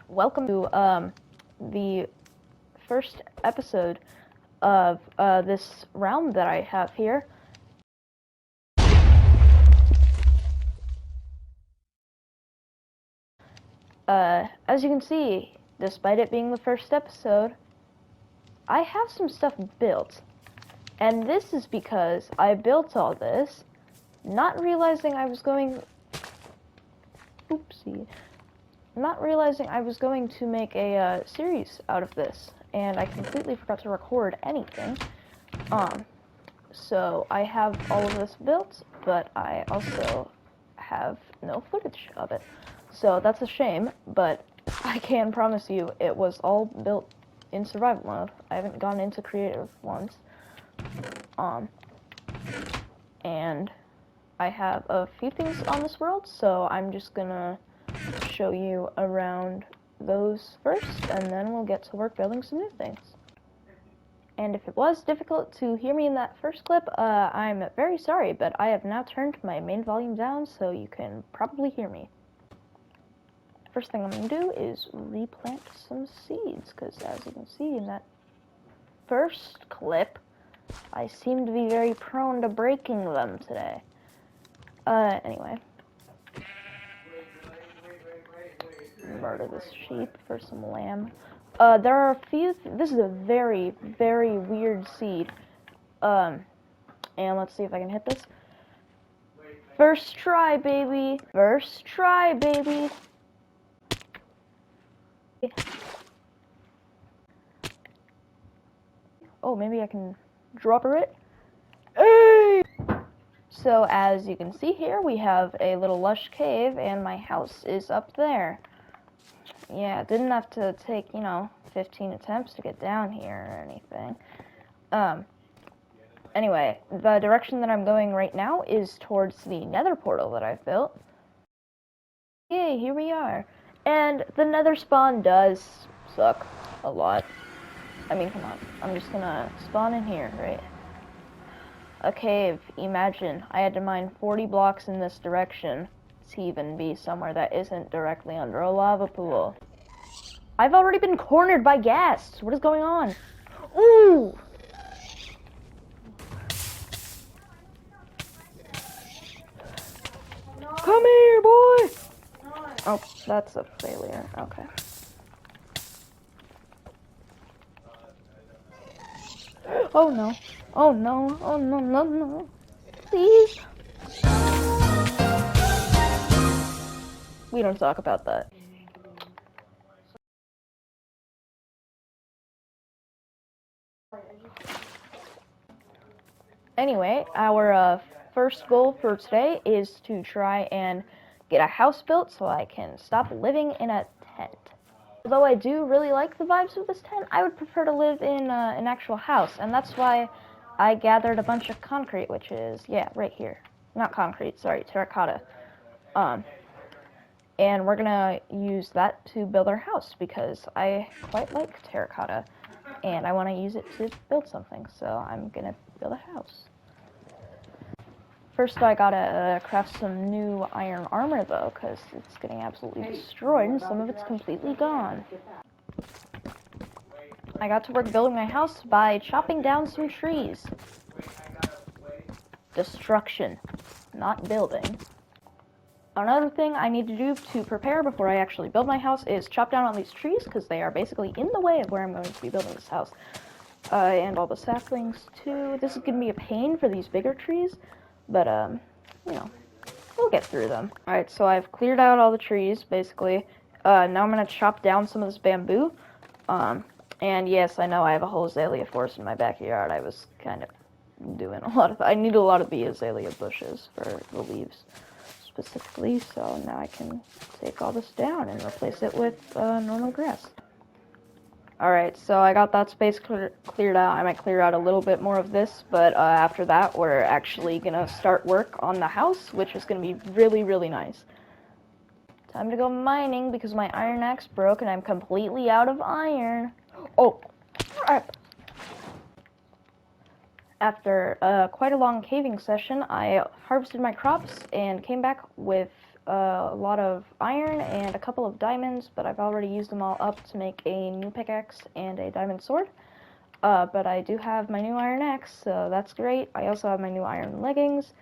welcome to the first episode of this round that I have here. As you can see, despite it being the first episode, I have some stuff built. And this is because I built all this, not realizing I was going... Oopsie. Not realizing I was going to make a series out of this, and I completely forgot to record anything. So I have all of this built, but I also have no footage of it. So that's a shame, but I can promise you it was all built in survival mode. I haven't gone into creative once. And I have a few things on this world, so I'm just gonna show you around those first, and then we'll get to work building some new things. And if it was difficult to hear me in that first clip, I'm very sorry, but I have now turned my main volume down so you can probably hear me. First thing I'm going to do is replant some seeds, because as you can see in that first clip, I seem to be very prone to breaking them today. Anyway. Murder this sheep for some lamb. There are a few... This is a very, very weird seed. And let's see if I can hit this. First try, baby. First try, baby. Oh, maybe I can drop it. Hey! So as you can see here, we have a little lush cave, and my house is up there. Yeah, didn't have to take, 15 attempts to get down here or anything. Anyway, the direction that I'm going right now is towards the nether portal that I've built. Yay, here we are. And the nether spawn does suck a lot. I mean, come on. I'm just gonna spawn in here, right? A cave. Imagine. I had to mine 40 blocks in this direction to even be somewhere that isn't directly under a lava pool. I've already been cornered by ghasts. What is going on? Ooh! Come here, boy! Oh, that's a failure. Okay. Oh no. Oh no. Oh no, no, no. Please. We don't talk about that. Anyway, our first goal for today is to try and get a house built so I can stop living in a tent. Although I do really like the vibes of this tent, I would prefer to live in an actual house, and that's why I gathered a bunch of concrete, which is, yeah, right here. Not concrete, sorry, terracotta. And we're gonna use that to build our house, because I quite like terracotta, and I want to use it to build something, so I'm gonna build a house. First, I gotta craft some new iron armor, though, because it's getting absolutely destroyed, and some of it's completely gone. I got to work building my house by chopping down some trees. Destruction, not building. Another thing I need to do to prepare before I actually build my house is chop down all these trees, because they are basically in the way of where I'm going to be building this house. And all the saplings, too. This is going to be a pain for these bigger trees, but, we'll get through them. Alright, so I've cleared out all the trees, basically. Now I'm going to chop down some of this bamboo. And yes, I know I have a whole azalea forest in my backyard. I was kind of doing a lot of... I need a lot of the azalea bushes for the leaves, specifically, so now I can take all this down and replace it with normal grass. Alright, so I got that space cleared out. I might clear out a little bit more of this, but after that, we're actually gonna start work on the house, which is gonna be really, really nice. Time to go mining, because my iron axe broke and I'm completely out of iron. Oh, crap! After quite a long caving session, I harvested my crops and came back with a lot of iron and a couple of diamonds, but I've already used them all up to make a new pickaxe and a diamond sword. But I do have my new iron axe, so that's great. I also have my new iron leggings.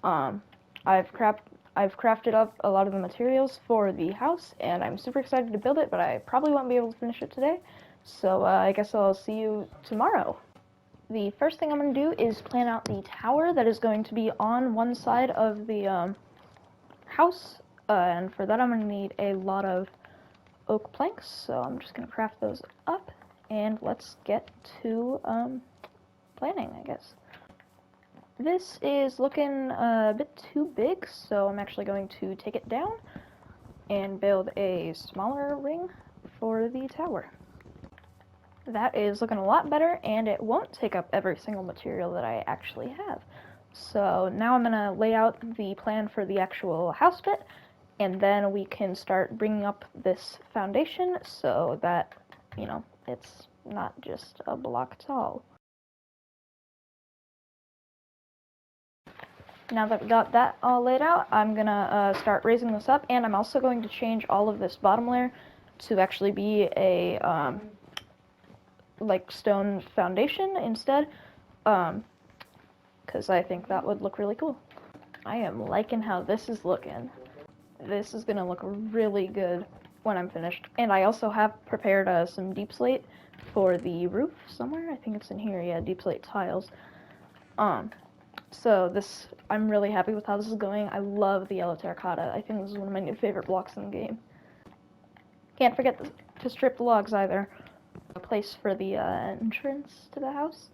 I've crafted up a lot of the materials for the house, and I'm super excited to build it, but I probably won't be able to finish it today. So I guess I'll see you tomorrow. The first thing I'm going to do is plan out the tower that is going to be on one side of the house, and for that I'm going to need a lot of oak planks, so I'm just going to craft those up, and let's get to planning, I guess. This is looking a bit too big, so I'm actually going to take it down and build a smaller ring for the tower. That is looking a lot better, and it won't take up every single material that I actually have. So now I'm going to lay out the plan for the actual house bit, and then we can start bringing up this foundation so that, you know, it's not just a block tall. Now that we got that all laid out, I'm going to start raising this up, and I'm also going to change all of this bottom layer to actually be a like stone foundation instead, because I think that would look really cool. I am liking how this is looking. This is gonna look really good when I'm finished. And I also have prepared some deep slate for the roof somewhere. I think it's in here. Yeah, deep slate tiles. So this, I'm really happy with how this is going. I love the yellow terracotta. I think this is one of my new favorite blocks in the game. Can't forget to strip the logs either. A place for the entrance to the house,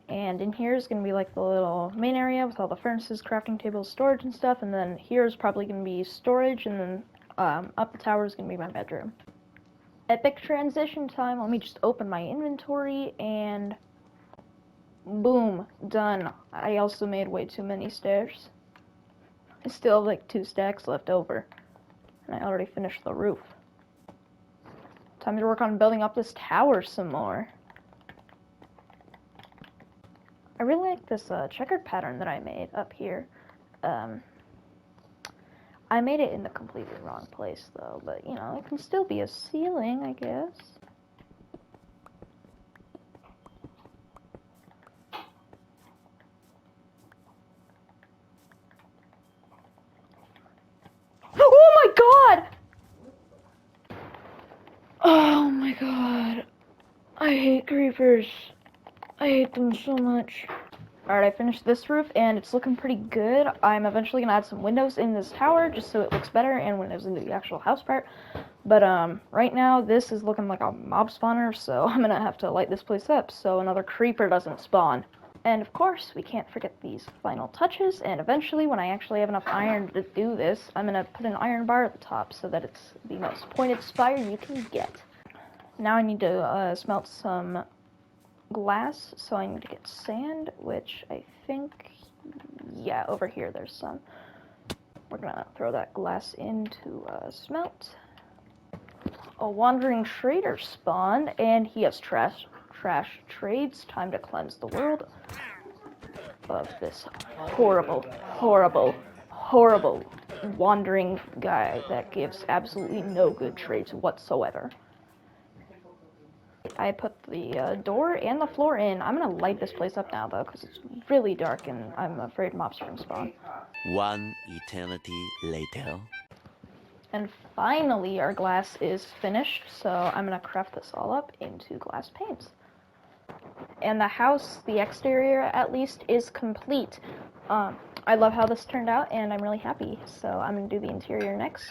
and in here is going to be like the little main area with all the furnaces, crafting tables, storage and stuff, and then here is probably going to be storage, and then up the tower is going to be my bedroom. Epic transition time. Let me just open my inventory, and boom, done. I also made way too many stairs. I still have like 2 stacks left over, and I already finished the roof. Time to work on building up this tower some more. I really like this checkered pattern that I made up here. I made it in the completely wrong place though, but you know, it can still be a ceiling, I guess. Oh my god! Oh my god. I hate creepers. I hate them so much. Alright, I finished this roof, and it's looking pretty good. I'm eventually going to add some windows in this tower, just so it looks better, and windows into the actual house part. But, right now, this is looking like a mob spawner, so I'm going to have to light this place up so another creeper doesn't spawn. And, of course, we can't forget these final touches, and eventually, when I actually have enough iron to do this, I'm going to put an iron bar at the top so that it's the most pointed spire you can get. Now I need to smelt some glass, so I need to get sand, which I think, yeah, over here there's some. We're gonna throw that glass into smelt. A wandering trader spawned, and he has trash trades. Time to cleanse the world of this horrible, horrible, horrible wandering guy that gives absolutely no good trades whatsoever. I put the door and the floor in. I'm gonna light this place up now though, because it's really dark and I'm afraid mobs are gonna spawn. One eternity later. And finally our glass is finished, so I'm gonna craft this all up into glass panes. And the house, the exterior at least, is complete. I love how this turned out and I'm really happy, so I'm gonna do the interior next.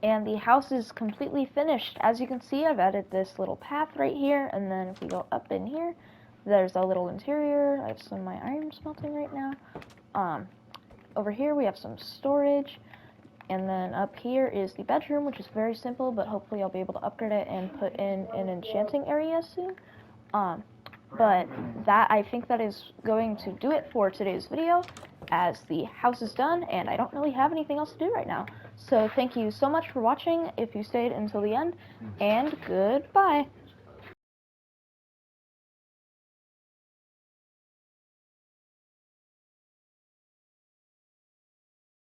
And the house is completely finished. As you can see, I've added this little path right here, and then if we go up in here, there's a little interior. I have some of my iron smelting right now. Over here we have some storage, and then up here is the bedroom, which is very simple, but hopefully I'll be able to upgrade it and put in an enchanting area soon. But that, I think that is going to do it for today's video, as the house is done and I don't really have anything else to do right now. So thank you so much for watching if you stayed until the end, and goodbye.